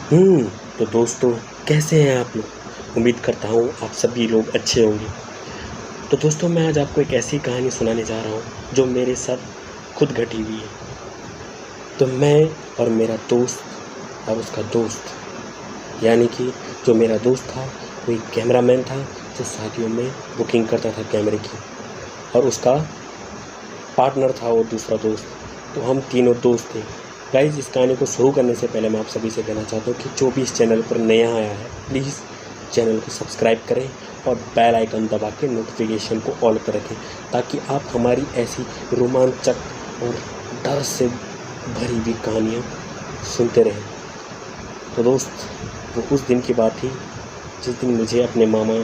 तो दोस्तों, कैसे हैं आप लोग? उम्मीद करता हूँ आप सभी लोग अच्छे होंगे। तो दोस्तों, मैं आज आपको एक ऐसी कहानी सुनाने जा रहा हूँ जो मेरे साथ खुद घटी हुई है। तो मैं और मेरा दोस्त और उसका दोस्त, यानी कि जो मेरा दोस्त था वो एक कैमरामैन था जो शादियों में बुकिंग करता था कैमरे की, और उसका पार्टनर था वो दूसरा दोस्त। तो हम तीनों दोस्त थे। गाइज़, इस कहानी को शुरू करने से पहले मैं आप सभी से कहना चाहता हूँ कि जो भी इस चैनल पर नया आया है, प्लीज़ चैनल को सब्सक्राइब करें और बेल आइकन दबा के नोटिफिकेशन को ऑल पर रखें, ताकि आप हमारी ऐसी रोमांचक और डर से भरी हुई कहानियाँ सुनते रहें। तो दोस्त, वो उस दिन की बात थी जिस दिन मुझे अपने मामा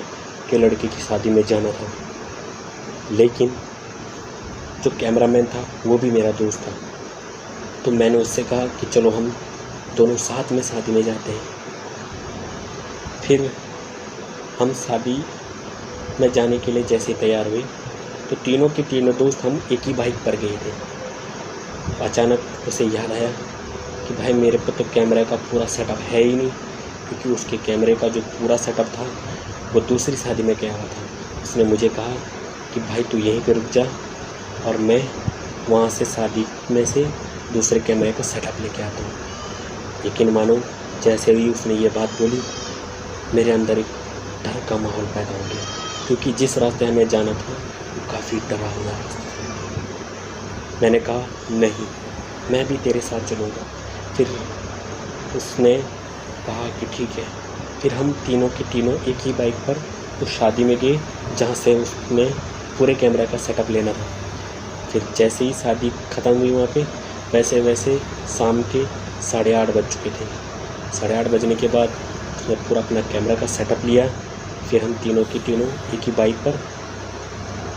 के लड़के की शादी में जाना था, लेकिन जो कैमरामैन था वो भी मेरा दोस्त था। तो मैंने उससे कहा कि चलो हम दोनों साथ में शादी में जाते हैं। फिर हम शादी में जाने के लिए जैसे तैयार हुए तो तीनों के तीनों दोस्त हम एक ही बाइक पर गए थे। अचानक उसे याद आया कि भाई, मेरे पर तो कैमरे का पूरा सेटअप है ही नहीं, क्योंकि उसके कैमरे का जो पूरा सेटअप था वो दूसरी शादी में गया हुआ था। उसने मुझे कहा कि भाई तू यहीं पे रुक जा और मैं वहाँ से शादी में से दूसरे कैमरे का सेटअप लेके आता हूँ। यकीन मानो, जैसे ही उसने ये बात बोली, मेरे अंदर एक डर का माहौल पैदा हो गया, क्योंकि जिस रास्ते हमें जाना था वो काफ़ी डरावना रास्ता था। मैंने कहा नहीं, मैं भी तेरे साथ चलूँगा। फिर उसने कहा कि ठीक है। फिर हम तीनों के तीनों एक ही बाइक पर उस शादी में गए जहाँ से उसने पूरे कैमरा का सेटअप लेना था। फिर जैसे ही शादी ख़त्म हुई वहाँ पे, वैसे वैसे शाम के 8:30 बज चुके थे। 8:30 बजने के बाद उसने पूरा अपना कैमरा का सेटअप लिया। फिर हम तीनों की तीनों एक ही बाइक पर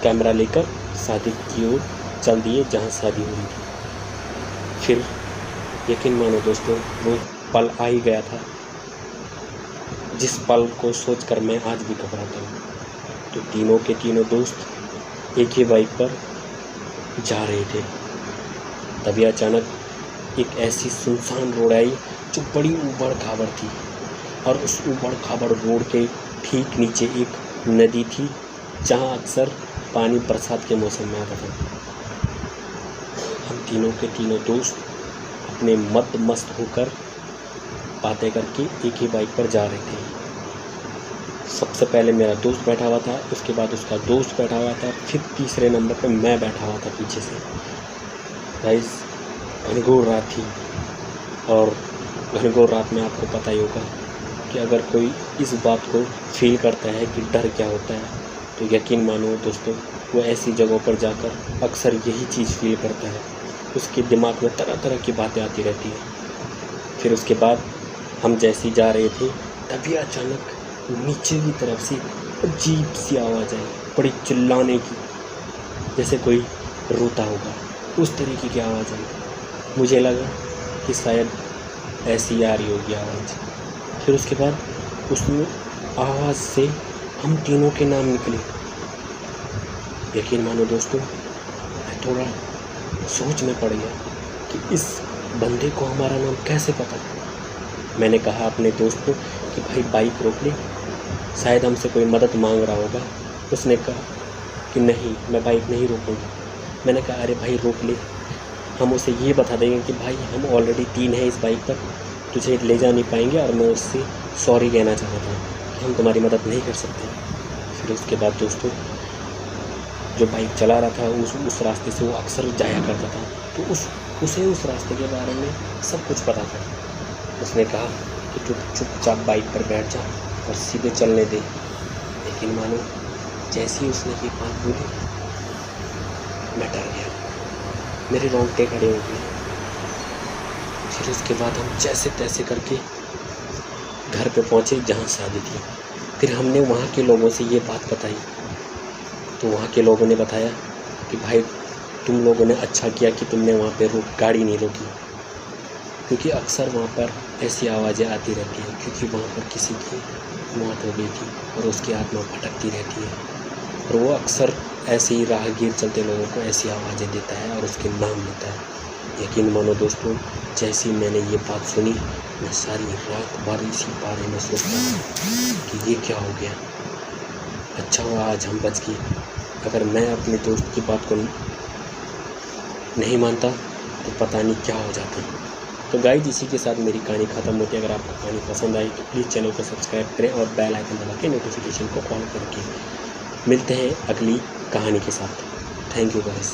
कैमरा लेकर शादी की ओर चल दिए जहाँ शादी हुई थी। फिर यकीन मानो दोस्तों, वो पल आ ही गया था जिस पल को सोचकर मैं आज भी घबराता हूँ। तो तीनों के तीनों दोस्त एक ही बाइक पर जा रहे थे। तभी अचानक एक ऐसी सुनसान रोड आई जो बड़ी ऊबड़ खाबड़ थी, और उस ऊबड़ खाबड़ रोड के ठीक नीचे एक नदी थी जहाँ अक्सर पानी बरसात के मौसम में आता था। हम तीनों के तीनों दोस्त अपने मस्त होकर बातें करके एक ही बाइक पर जा रहे थे। सबसे पहले मेरा दोस्त बैठा हुआ था, उसके बाद उसका दोस्त बैठा हुआ था, फिर तीसरे नंबर पे मैं बैठा हुआ था पीछे से। गाइस, घनघोर रात थी, और घनघोर रात में आपको पता ही होगा कि अगर कोई इस बात को फील करता है कि डर क्या होता है, तो यकीन मानो दोस्तों, वो ऐसी जगहों पर जाकर अक्सर यही चीज़ फील करता है। उसके दिमाग में तरह तरह की बातें आती रहती हैं। फिर उसके बाद हम जैसे ही जा रहे थे, तभी अचानक नीचे की तरफ से अजीब सी आवाज़ आई, बड़ी चिल्लाने की, जैसे कोई रोता होगा, उस तरीके की आवाज़ आई। मुझे लगा कि शायद ऐसी आ रही होगी आवाज़। फिर उसके बाद उसमें आवाज़ से हम तीनों के नाम निकले। यकीन मानो दोस्तों, मैं थोड़ा सोच में पड़ गया कि इस बंदे को हमारा नाम कैसे पता। मैंने कहा अपने दोस्त को कि भाई बाइक रोक ले, शायद हमसे कोई मदद मांग रहा होगा। उसने कहा कि नहीं, मैं बाइक नहीं रोकूंगा। मैंने कहा अरे भाई रोक ले, हम उसे ये बता देंगे कि भाई हम ऑलरेडी 3 हैं इस बाइक पर, तुझे ले जा नहीं पाएंगे, और मैं उससे सॉरी कहना चाहता हूँ कि हम तुम्हारी मदद नहीं कर सकते। फिर उसके बाद दोस्तों, जो बाइक चला रहा था उस रास्ते से वो अक्सर जाया करता था, तो उसे उस रास्ते के बारे में सब कुछ पता था। उसने कहा कि तू चुपचाप बाइक पर बैठ जा और सीधे चलने दे। लेकिन मानो, जैसे ही उसने ये बात बोली, मैं डर गया, मेरे रोंगटे खड़े हो गए। फिर उसके बाद हम जैसे तैसे करके घर पे पहुँचे जहाँ शादी थी। फिर हमने वहाँ के लोगों से ये बात बताई, तो वहाँ के लोगों ने बताया कि भाई तुम लोगों ने अच्छा किया कि तुमने वहाँ पे गाड़ी नहीं रोकी, क्योंकि अक्सर वहाँ पर ऐसी आवाज़ें आती रहती हैं, क्योंकि वहाँ पर किसी की मौत हो गई थी और उसकी आत्मा भटकती रहती है, और वो अक्सर ऐसे ही राहगीर चलते लोगों को ऐसी आवाज़ें देता है और उसके नाम लेता है। यकीन मानो दोस्तों, जैसे ही मैंने ये बात सुनी, मैं सारी रात भर इसी बारे में सोचता रहा कि ये क्या हो गया। अच्छा हुआ आज हम बच गए। अगर मैं अपने दोस्त की बात को नहीं मानता तो पता नहीं क्या हो जाता। तो गाइस, इसी के साथ मेरी कहानी ख़त्म होती है। अगर आपको कहानी पसंद आई तो प्लीज़ चैनल को सब्सक्राइब करें और बेल आइकन दबा के नोटिफिकेशन को ऑन करके मिलते हैं अगली कहानी के साथ। Thank you guys.